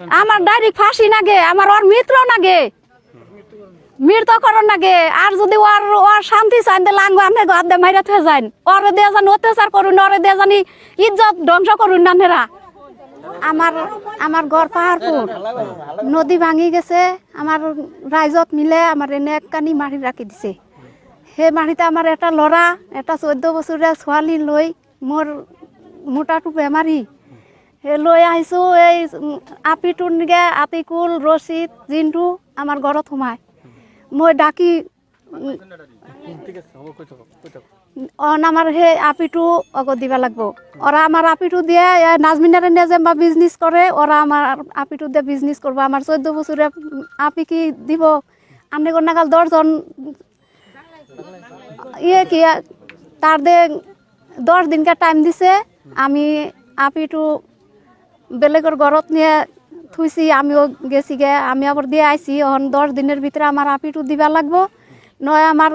আমার ডাইরেক্ট ফাঁসি নাগে, আমার ওর মিত্র নাগে, মৃতকরণ নাগে। আর যদি ওর ওর শান্তি চান দিলে আঙ্গ আপনি ঘর দিয়ে মাইরা থয়ে যান, ওরে দিয়ে জানি অত্যাচার করুন, ওরে দিয়ে জানি ইজ্জত ধ্বংস করুন নানেরা। আমার ঘর পাহাড়পুর, নদী ভাঙি গেছে, আমার রাইজত মিলে আমার এনে এক কানি মারি রাখি দিছে। সেই মাটিতে আমার এটা লড়া, এটা 14 বছৰীয়া ছোৱালী লৈ মোৰ মোটাটো বেমাৰী লৈ আহিছোঁ। এই আপিটোৰ নিগে আতিকুল, ৰচিদ, জিন্তু আমাৰ ঘৰত সোমাই মই ডাকি আমার সেই আপিটো অগত দিবা লাগবো। ওরা আমার আপিটো দিয়ে নাজমিনারে নিয়ে যে বিজনেস করে, ওরা আমার আপিটো দিয়ে বিজনেস করবো। আমার 14 বছরে আপি কি দিব আপনি নাগাল 10 জন ইয়ে কি তার দিয়ে 10 দিনকার টাইম দিছে। আমি আপিটো বেলেগর ঘরত নিয়ে থুইছি, আমিও গেছি গে, আমি আবার দিয়ে আইছি। এখন 10 দিনের ভিতরে আমার আপিটো দিবা লাগবো, নয় আমার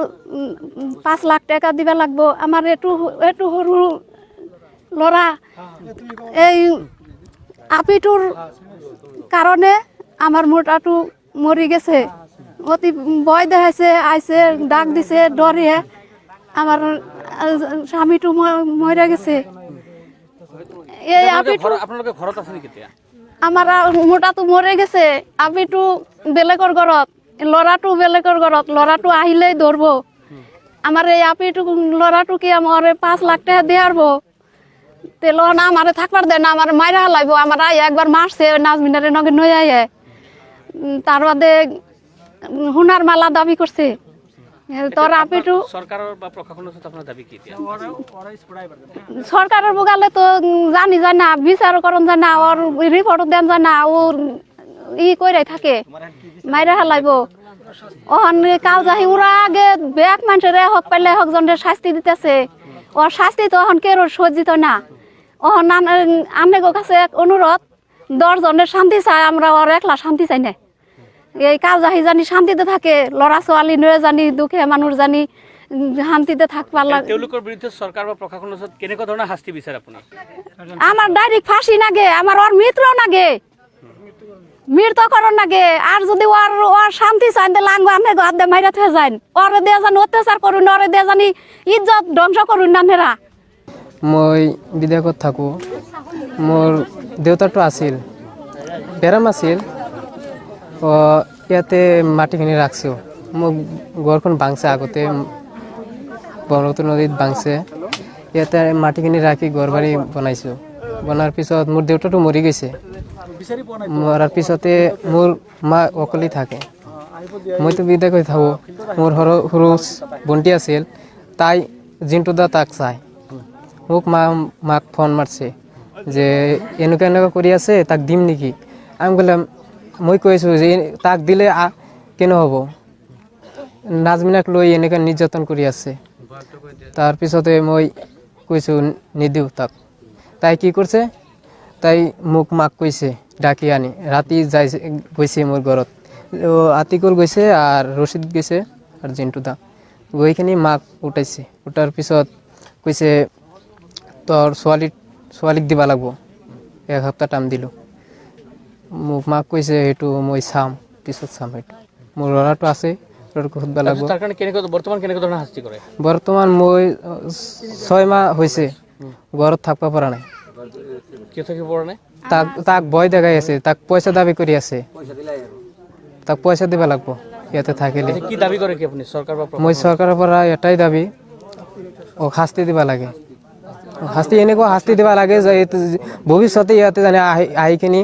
5 লাখ টাকা দিবা লাগবো। আমার একটু সরু লড়া এই আপিটোর কারণে আমার মোটাটো মরি গেছে। অতি ভয় দেখাইছে, আইসে ডাক দিছে, ডরে আমার স্বামীটো মরে গেছে। এই আপিটো আমার মোটাটো মরে গেছে, আপিটো বেলেগর ঘরত, লড়াটো বেলেগর ঘরত। লড়াটো আহিলেই ধরবো। আমার এই আপিটো লড়াটো কি আমার 5 লাখ টাকা দেয়ারবো, তেল না আমার থাকবার দেয় না, আমার মাইরা হালাইব। আমার একবার মারছে নাজমিনারে নগে নই আয়ে, তার বাদে হুনার মালা দাবি করছে। তোর আপিটো সরকারের বোগালে তো জানি যায় না, বিচারকরণ যায় না, ওর রিপোর্ট দেন যায় না, ও ই কইরাই থাকে, মাইরা হালাইব। ওহন কাল যাহি ওরা আগে ব্যাগ মানুষের হক পাইলে হক জনের শাস্তি দিতেছে, ওর শাস্তি তো এখন কেউ সজ্জিত না। ওহন আমি কাছে এক অনুরোধ, 10 জনের শান্তি চাই, আমরা ওর একলা শান্তি চাই না। এই কাল যাহি জানি শান্তিতে থাকে, লড়া ছোৱালী নয় জানি, দুখে মানুষ জানি শান্তিতে থাকবার লাগে। তেওঁলোকৰ বিৰুদ্ধে চৰকাৰ বা প্ৰশাসনৰ ওচৰত কেনেকুৱা ধৰণৰ শাস্তি বিচাৰে আপুনি? আমার ডাইরেক্ট ফাঁসি নাগে, আমার ওর মিত্র নাগে, মৃতকরণ নাগে। আর যদি ওর ওর শান্তি চান দিলে আঙ্গ আপনি ঘর দিয়ে মাইরা থয়ে যান, ওরে দিয়ে জানি অত্যাচার করুন, ওরে দিয়ে জানি ইজ্জত ধ্বংস করুন নানেরা। মই বিদেশত থাকোঁ। মোৰ দেউতাটো আছিল, বেৰাম আছিল, ইয়াতে মাটিখিনি ৰাখছোঁ। মোক ঘৰখন ভাংছে, আগতে ব্ৰহ্মপুত্ৰ নদীত ভাংছে, ইয়াতে মাটিখিনি ৰাখি ঘৰ বাৰী বনাইছোঁ। বনাৰ পিছত মোৰ দেউতাটো মৰি গৈছে। মৰাৰ পিছতে মোৰ মা অকলে থাকে, মইতো বিদায় কৰি থাকোঁ। মোৰ সৰু ভণ্টি আছিল, তাই জিন্তু দা তাক চাই। মোক মাক ফোন মাৰছে যে এনেকুৱা এনেকুৱা কৰি আছে, তাক দিম নেকি? আমি বললাম, মই কৈছোঁ যে তাক দিলে কেনে হ'ব, নাজমিনাক লৈ এনেকৈ নিৰ্যাতন কৰি আছে। তাৰপিছতে মই কৈছোঁ নিদিওঁ তাক। তাই কি কৰিছে, তাই মোক মাক কৈছে ডাকি আনি, ৰাতি গৈছে মোৰ ঘৰত। আতিকুল গৈছে আৰু ৰচিদ গৈছে আৰু জিন্তু দা গৈখিনি মাক উঠাইছে। উঠাৰ পিছত কৈছে তোৰ ছোৱালীক দিবা লাগব, 1 সপ্তাহ টাইম দিলোঁ। মোক মাক কৈছে সেইটো মই চাম, পিছত চাম। সেইটো মোৰ ল'ৰাটো আছে, ল'ৰাটোক সুধিব লাগিব। বৰ্তমান মই 6 মাহ হৈছে ঘৰত থাকিব পৰা নাই। তাক ভয় দেখাই আছে, তাক পইচা দাবী কৰি আছে, তাক পইচা দিব লাগিব ইয়াতে থাকিলে। মই চৰকাৰৰ পৰা এটাই দাবী, শাস্তি দিব লাগে। শাস্তি এনেকুৱা শাস্তি দিব লাগে যে ভৱিষ্যতে ইয়াতে জানে আহি কিনি